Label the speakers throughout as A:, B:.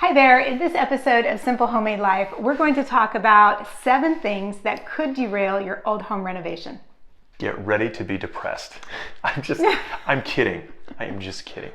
A: Hi there, in this episode of Simple Homemade Life, we're going to talk about 7 things that could derail your old home renovation.
B: Get ready to be depressed. I'm kidding. I am just kidding.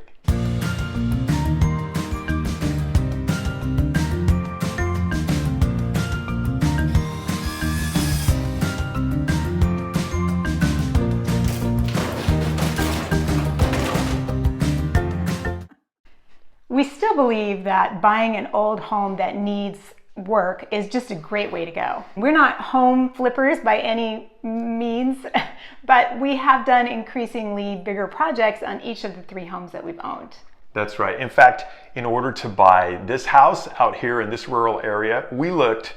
A: We still believe that buying an old home that needs work is just a great way to go. We're not home flippers by any means, but we have done increasingly bigger projects on each of the 3 homes that we've owned.
B: That's right. In fact, in order to buy this house out here in this rural area, we looked,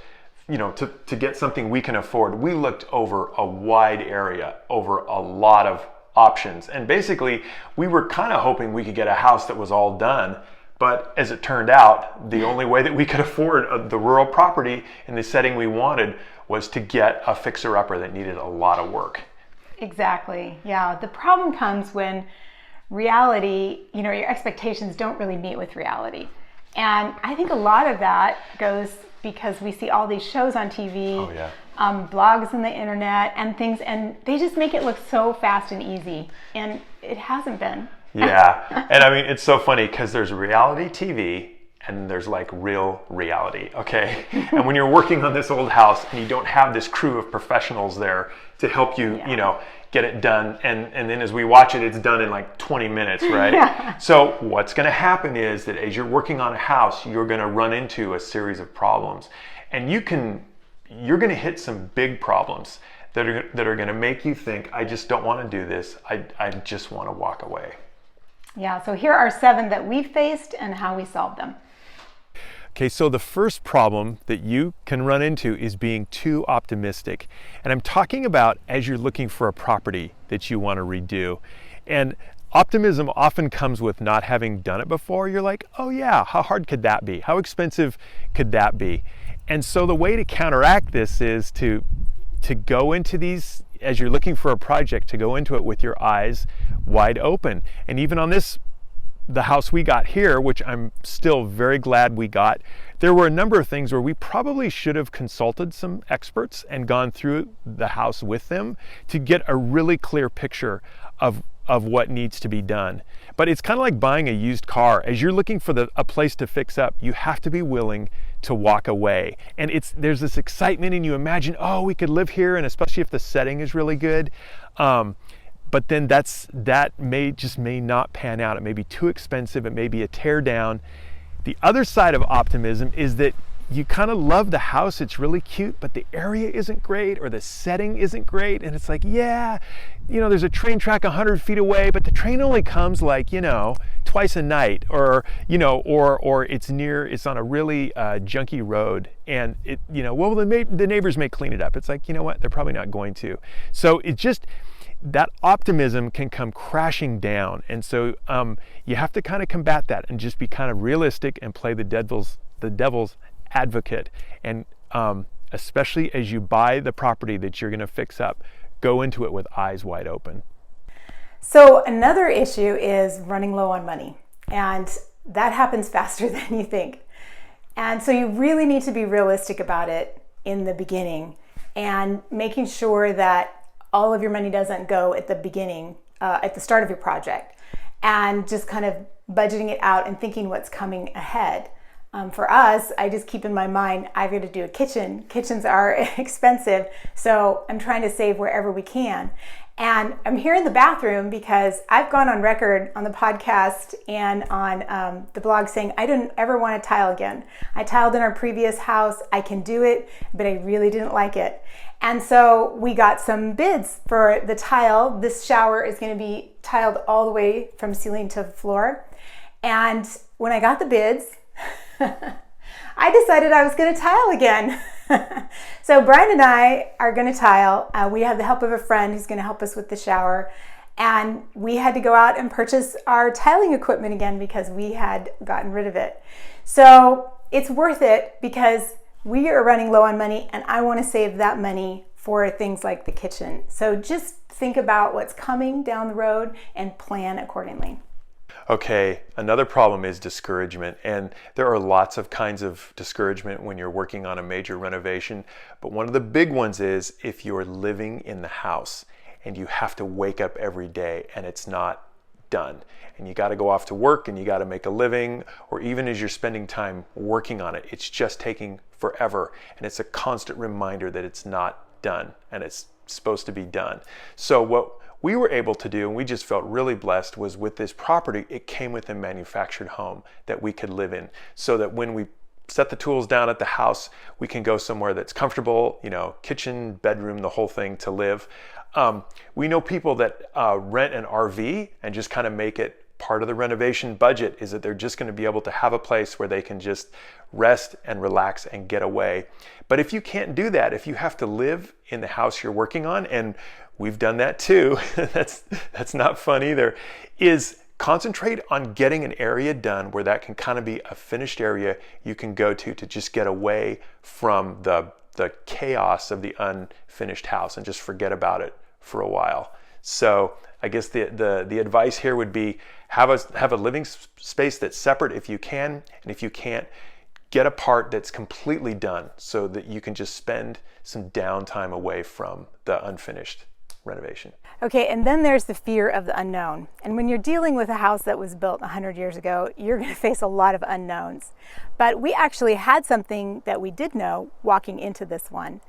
B: to get something we can afford, we looked over a wide area, over a lot of options. And basically, we were kind of hoping we could get a house that was all done. But as it turned out, the only way that we could afford the rural property in the setting we wanted was to get a fixer-upper that needed a lot of work.
A: Exactly. Yeah. The problem comes when reality, your expectations don't really meet with reality. And I think a lot of that goes because we see all these shows on TV, blogs on the internet and things, and they just make it look so fast and easy. And it hasn't been.
B: Yeah, and I mean, it's so funny because there's reality TV and there's like real reality, okay? And when you're working on this old house and you don't have this crew of professionals there to help you, get it done, and then as we watch it, it's done in like 20 minutes, right?
A: Yeah.
B: So what's gonna happen is that as you're working on a house, you're gonna run into a series of problems. And you're gonna hit some big problems that are gonna make you think, I just don't wanna do this, I just wanna walk away.
A: Yeah, so here are 7 that we faced and how we solved them.
B: Okay, so the first problem that you can run into is being too optimistic. And I'm talking about as you're looking for a property that you want to redo. And optimism often comes with not having done it before. You're like, oh yeah, how hard could that be? How expensive could that be? And so the way to counteract this is to go into these, as you're looking for a project, to go into it with your eyes wide open. And even on the house we got here, which I'm still very glad we got, there were a number of things where we probably should have consulted some experts and gone through the house with them to get a really clear picture of what needs to be done. But it's kind of like buying a used car. As you're looking for a place to fix up, you have to be willing to walk away. And there's this excitement, and you imagine, oh, we could live here, and especially if the setting is really good. But then that may not pan out. It may be too expensive. It may be a tear down. The other side of optimism is that you kind of love the house. It's really cute, but the area isn't great or the setting isn't great. And it's like, there's a train track 100 feet away, but the train only comes like, twice a night, or it's on a really junky road, and the neighbors may clean it up. It's like, you know what? They're probably not going to. So that optimism can come crashing down. And so you have to kind of combat that and just be kind of realistic and play the devil's advocate. And especially as you buy the property that you're going to fix up, go into it with eyes wide open.
A: So another issue is running low on money, and that happens faster than you think. And so you really need to be realistic about it in the beginning and making sure that all of your money doesn't go at the beginning, at the start of your project, and just kind of budgeting it out and thinking what's coming ahead. For us, I just keep in my mind, I've got to do a kitchen. Kitchens are expensive, so I'm trying to save wherever we can. And I'm here in the bathroom because I've gone on record on the podcast and on the blog saying I didn't ever want to tile again. I tiled in our previous house. I can do it, but I really didn't like it. And so we got some bids for the tile. This shower is going to be tiled all the way from ceiling to floor. And when I got the bids, I decided I was going to tile again. So Brian and I are going to tile. We have the help of a friend who's going to help us with the shower. And we had to go out and purchase our tiling equipment again because we had gotten rid of it. So it's worth it because we are running low on money, and I want to save that money for things like the kitchen. So just think about what's coming down the road and plan accordingly.
B: Okay, another problem is discouragement, and there are lots of kinds of discouragement when you're working on a major renovation, but one of the big ones is if you're living in the house and you have to wake up every day and it's not done, and you got to go off to work and you got to make a living, or even as you're spending time working on it, it's just taking forever, and it's a constant reminder that it's not done and it's supposed to be done. So what we were able to do, and we just felt really blessed, was with this property, it came with a manufactured home that we could live in, so that when we set the tools down at the house, we can go somewhere that's comfortable, kitchen, bedroom, the whole thing to live. We know people that rent an RV and just kind of make it part of the renovation budget, is that they're just going to be able to have a place where they can just rest and relax and get away. But if you can't do that, if you have to live in the house you're working on, and we've done that too, that's not fun either, is concentrate on getting an area done where that can kind of be a finished area you can go to just get away from the chaos of the unfinished house and just forget about it for a while. So I guess the advice here would be have a living space that's separate if you can, and if you can't, get a part that's completely done so that you can just spend some downtime away from the unfinished renovation.
A: Okay, and then there's the fear of the unknown. And when you're dealing with a house that was built 100 years ago, you're going to face a lot of unknowns. But we actually had something that we did know walking into this one.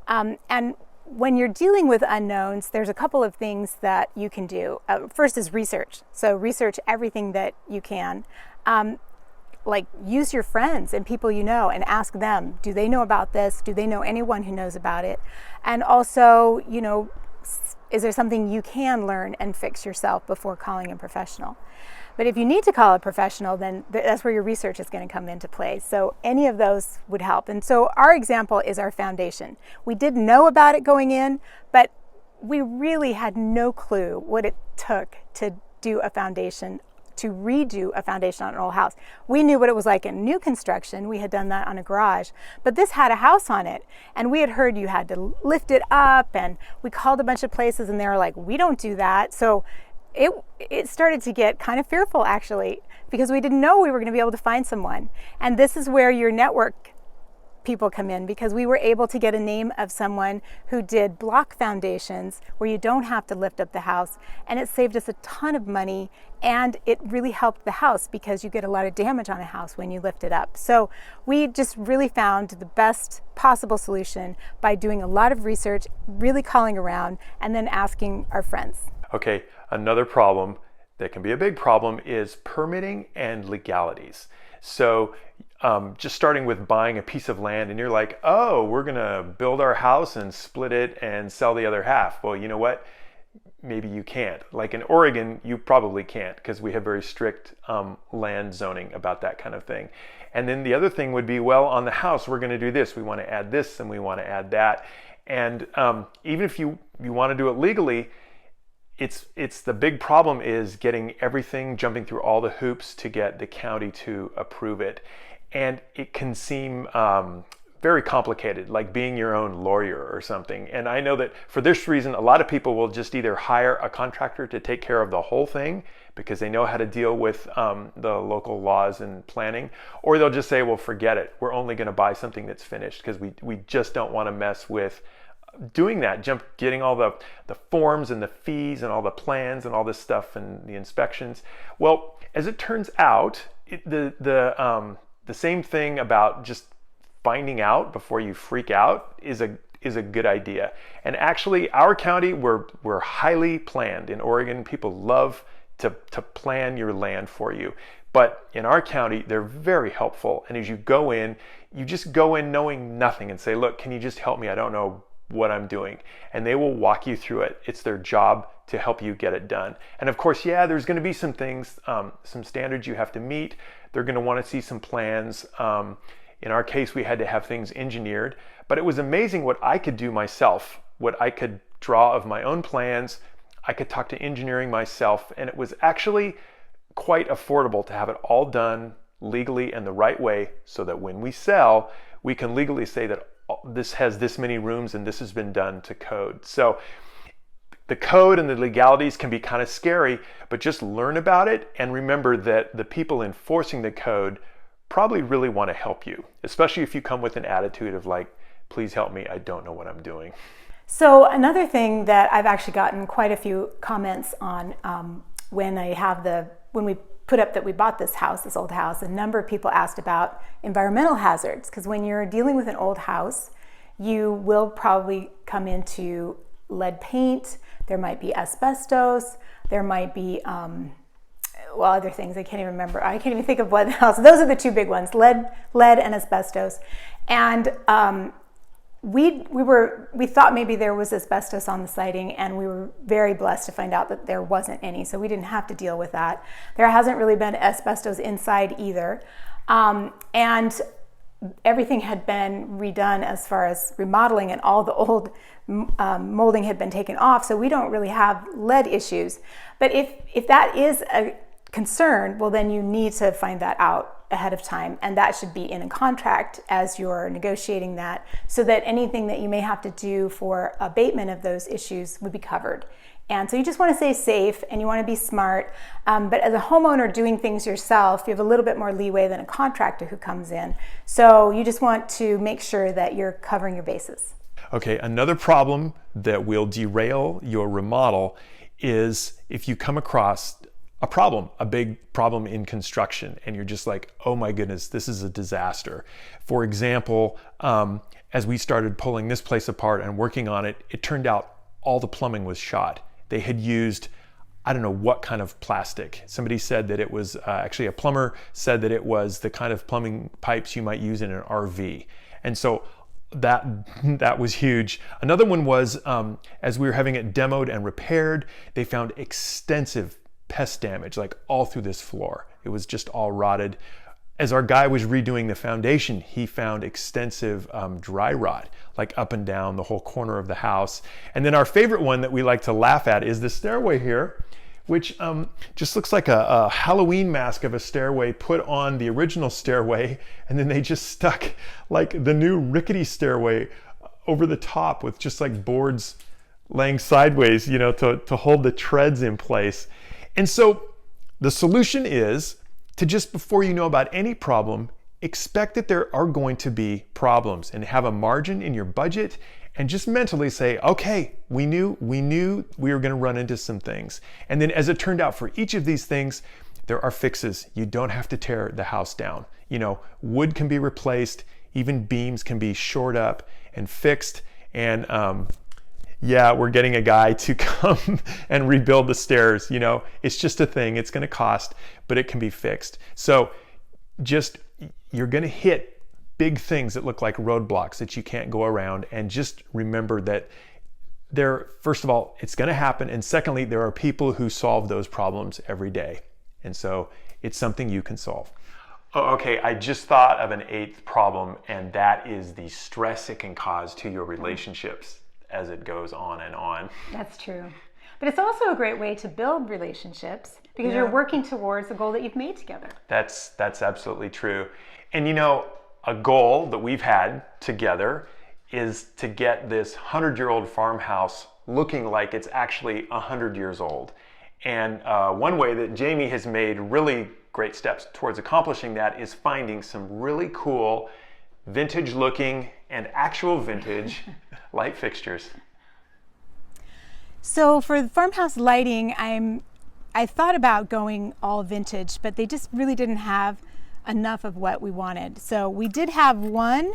A: And when you're dealing with unknowns, there's a couple of things that you can do. First is research. So research everything that you can. Like use your friends and people you know and ask them, do they know about this? Do they know anyone who knows about it? And also, is there something you can learn and fix yourself before calling a professional? But if you need to call a professional, then that's where your research is going to come into play. So any of those would help. And so our example is our foundation. We did know about it going in, but we really had no clue what it took to do a foundation, to redo a foundation on an old house. We knew what it was like in new construction. We had done that on a garage, but this had a house on it, and we had heard you had to lift it up, and we called a bunch of places and they were like, we don't do that. So it started to get kind of fearful actually, because we didn't know we were going to be able to find someone. And this is where your network people come in, because we were able to get a name of someone who did block foundations where you don't have to lift up the house, and it saved us a ton of money, and it really helped the house because you get a lot of damage on a house when you lift it up. So we just really found the best possible solution by doing a lot of research, really calling around, and then asking our friends.
B: Okay, another problem that can be a big problem is permitting and legalities. So just starting with buying a piece of land and you're like, oh, we're gonna build our house and split it and sell the other half. Well, you know what? Maybe you can't. Like in Oregon, you probably can't, because we have very strict land zoning about that kind of thing. And then the other thing would be, well, on the house, we're gonna do this. We wanna add this and we wanna add that. And even if you wanna do it legally, it's the big problem is getting everything, jumping through all the hoops to get the county to approve it. And it can seem very complicated, like being your own lawyer or something. And I know that for this reason, a lot of people will just either hire a contractor to take care of the whole thing because they know how to deal with the local laws and planning, or they'll just say, well, forget it. We're only going to buy something that's finished because we just don't want to mess with doing that, getting all the forms and the fees and all the plans and all this stuff and the inspections. Well, as it turns out, the same thing about just finding out before you freak out is a good idea. And actually, our county, we're highly planned. In Oregon, people love to plan your land for you. But in our county, they're very helpful. And as you go in, you just go in knowing nothing and say, look, can you just help me? I don't know what I'm doing. And they will walk you through it. It's their job to help you get it done. And of course, yeah, there's going to be some things, some standards you have to meet. They're going to want to see some plans. In our case, we had to have things engineered, but it was amazing what I could do myself, what I could draw of my own plans. I could talk to engineering myself, and it was actually quite affordable to have it all done legally and the right way, so that when we sell, we can legally say that this has this many rooms and this has been done to code. So The code and the legalities can be kind of scary, but just learn about it and remember that the people enforcing the code probably really want to help you, especially if you come with an attitude of like, please help me, I don't know what I'm doing.
A: So another thing that I've actually gotten quite a few comments on when we put up that we bought this house, this old house, a number of people asked about environmental hazards, because when you're dealing with an old house, you will probably come into lead paint, there might be asbestos, there might be other things I can't even remember. I can't even think of what else. Those are the two big ones, lead and asbestos. And we thought maybe there was asbestos on the siding, and we were very blessed to find out that there wasn't any, so we didn't have to deal with that. There hasn't really been asbestos inside either. And everything had been redone as far as remodeling, and all the old molding had been taken off, so we don't really have lead issues. But if that is a concern, well, then you need to find that out ahead of time, and that should be in a contract as you're negotiating that, so that anything that you may have to do for abatement of those issues would be covered. And so you just want to stay safe and you want to be smart, but as a homeowner doing things yourself, you have a little bit more leeway than a contractor who comes in. So you just want to make sure that you're covering your bases.
B: Okay, another problem that will derail your remodel is if you come across a big problem in construction, and you're just like, oh my goodness, this is a disaster. For example, as we started pulling this place apart and working on it, it turned out all the plumbing was shot. They had used, I don't know what kind of plastic. Somebody said that it was, actually a plumber said that it was the kind of plumbing pipes you might use in an RV. And so that was huge. Another one was, as we were having it demoed and repaired, they found extensive pest damage, like all through this floor. It was just all rotted. As our guy was redoing the foundation, he found extensive dry rot, like up and down the whole corner of the house. And then our favorite one that we like to laugh at is the stairway here, which just looks like a Halloween mask of a stairway put on the original stairway, and then they just stuck like the new rickety stairway over the top with just like boards laying sideways, you know, to hold the treads in place. And so the solution is to just, before you know about any problem, expect that there are going to be problems, and have a margin in your budget, and just mentally say, okay, we knew we were going to run into some things. And then as it turned out, for each of these things, there are fixes. You don't have to tear the house down. You know, wood can be replaced, even beams can be shored up and fixed. And yeah, we're getting a guy to come and rebuild the stairs. You know, it's just a thing. It's going to cost, but it can be fixed. So just, you're going to hit big things that look like roadblocks that you can't go around. And just remember that first of all, it's going to happen. And secondly, there are people who solve those problems every day. And so it's something you can solve. Oh, okay, I just thought of an 8th problem, and that is the stress it can cause to your relationships as it goes on and on.
A: That's true. But it's also a great way to build relationships, because you're working towards the goal that you've made together. That's
B: absolutely true. And you know, a goal that we've had together is to get this 100-year-old farmhouse looking like it's actually 100 years old. And one way that Jami has made really great steps towards accomplishing that is finding some really cool vintage looking and actual vintage light fixtures.
A: So for the farmhouse lighting, I thought about going all vintage, but they just really didn't have enough of what we wanted. So we did have one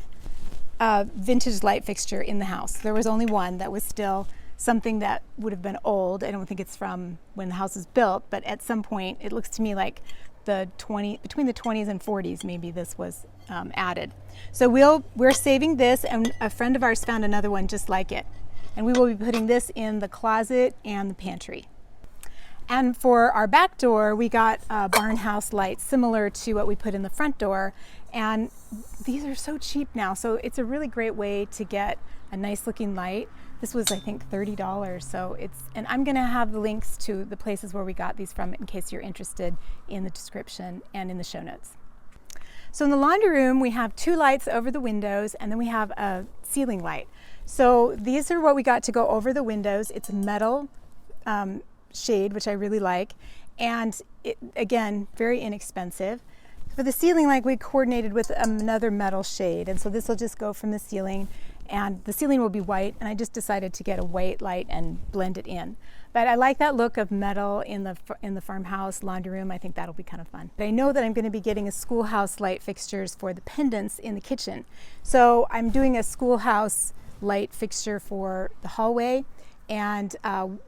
A: vintage light fixture in the house. There was only one that was still something that would have been old. I don't think it's from when the house was built, but at some point it looks to me like between the 20s and 40s, maybe this was added. So we're saving this, and a friend of ours found another one just like it. And we will be putting this in the closet and the pantry. And for our back door, we got Farmhouse lights similar to what we put in the front door. And these are so cheap now, so it's a really great way to get a nice looking light. This was, I think, $30. So and I'm gonna have the links to the places where we got these from in case you're interested, in the description and in the show notes. So in the laundry room, we have 2 lights over the windows, and then we have a ceiling light. So these are what we got to go over the windows. It's a metal shade, which I really like. And it, again, very inexpensive. For the ceiling light, we coordinated with another metal shade. And so this will just go from the ceiling, and the ceiling will be white. And I just decided to get a white light and blend it in. But I like that look of metal in the farmhouse laundry room. I think that'll be kind of fun. But I know that I'm going to be getting a Schoolhouse light fixtures for the pendants in the kitchen. So I'm doing a Schoolhouse light fixture for the hallway, and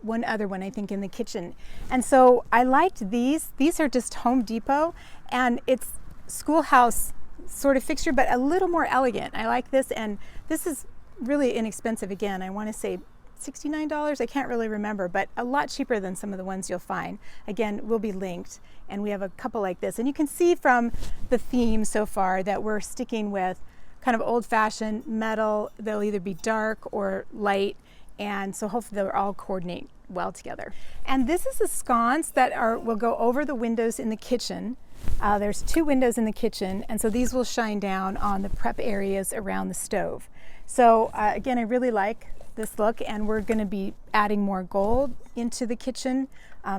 A: one other one I think in the kitchen. And so I liked these. These are just Home Depot, and it's Schoolhouse sort of fixture, but a little more elegant. I like this, and this is really inexpensive. Again, I want to say $69. I can't really remember, but a lot cheaper than some of the ones you'll find. Again, will be linked, and we have a couple like this. And you can see from the theme so far that we're sticking with kind of old-fashioned metal. They'll either be dark or light, and so hopefully they'll all coordinate well together. And this is a sconce that will go over the windows in the kitchen. There's 2 windows in the kitchen, and so these will shine down on the prep areas around the stove. So again, I really like this look, and we're going to be adding more gold into the kitchen,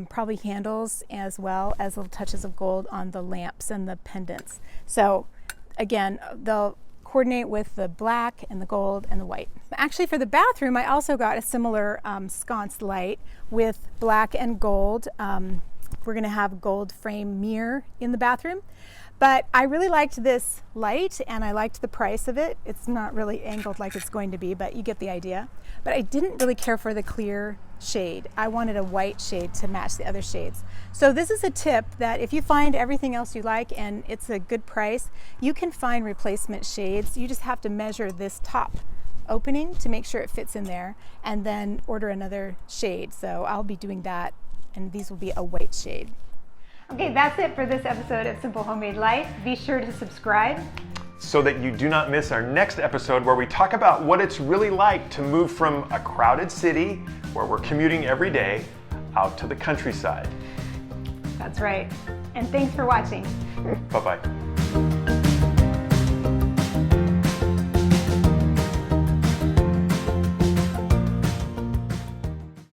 A: probably handles as well as little touches of gold on the lamps and the pendants. So again, they'll coordinate with the black and the gold and the white. Actually, for the bathroom, I also got a similar sconce light with black and gold. We're going to have a gold frame mirror in the bathroom. But I really liked this light, and I liked the price of it. It's not really angled like it's going to be, but you get the idea. But I didn't really care for the clear shade. I wanted a white shade to match the other shades. So this is a tip that if you find everything else you like and it's a good price, you can find replacement shades. You just have to measure this top opening to make sure it fits in there, and then order another shade. So I'll be doing that, and these will be a white shade. Okay, that's it for this episode of Simple Homemade Life. Be sure to subscribe
B: so that you do not miss our next episode, where we talk about what it's really like to move from a crowded city where we're commuting every day out to the countryside.
A: That's right. And thanks for watching.
B: Bye-bye.